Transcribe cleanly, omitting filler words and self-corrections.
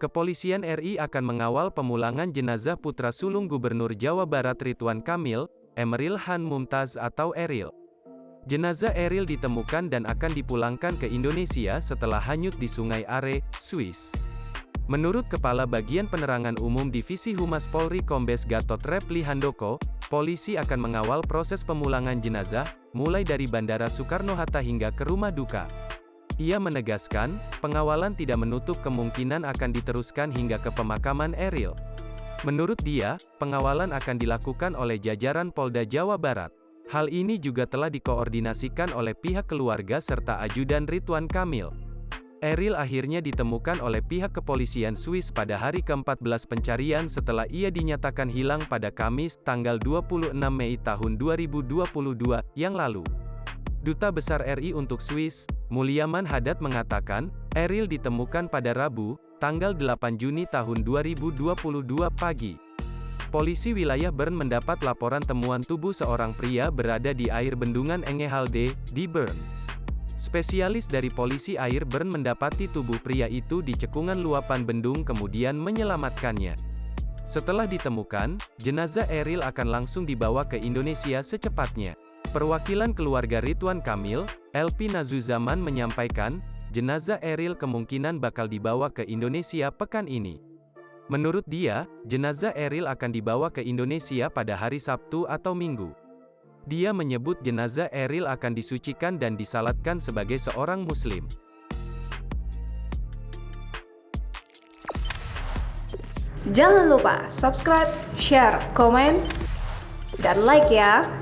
Kepolisian RI akan mengawal pemulangan jenazah putra sulung Gubernur Jawa Barat Ridwan Kamil, Emeril Han Mumtaz atau Eril. Jenazah Eril ditemukan dan akan dipulangkan ke Indonesia setelah hanyut di Sungai Are, Swiss. Menurut Kepala Bagian Penerangan Umum Divisi Humas Polri Kombes Gatot Repli Handoko, polisi akan mengawal proses pemulangan jenazah, mulai dari Bandara Soekarno-Hatta hingga ke rumah duka. Ia menegaskan, pengawalan tidak menutup kemungkinan akan diteruskan hingga ke pemakaman Eril. Menurut dia, pengawalan akan dilakukan oleh jajaran Polda Jawa Barat. Hal ini juga telah dikoordinasikan oleh pihak keluarga serta ajudan Ridwan Kamil. Eril akhirnya ditemukan oleh pihak kepolisian Swiss pada hari ke-14 pencarian setelah ia dinyatakan hilang pada Kamis, tanggal 26 Mei tahun 2022, yang lalu. Duta Besar RI untuk Swiss, Mulyaman Haddad mengatakan, Eril ditemukan pada Rabu, tanggal 8 Juni tahun 2022 pagi. Polisi wilayah Bern mendapat laporan temuan tubuh seorang pria berada di air bendungan Engehalde, di Bern. Spesialis dari polisi air Bern mendapati tubuh pria itu di cekungan luapan bendung kemudian menyelamatkannya. Setelah ditemukan, jenazah Eril akan langsung dibawa ke Indonesia secepatnya. Perwakilan keluarga Ridwan Kamil, LP Nazuzaman menyampaikan, jenazah Eril kemungkinan bakal dibawa ke Indonesia pekan ini. Menurut dia, jenazah Eril akan dibawa ke Indonesia pada hari Sabtu atau Minggu. Dia menyebut jenazah Eril akan disucikan dan disalatkan sebagai seorang Muslim. Jangan lupa subscribe, share, komen, dan like ya!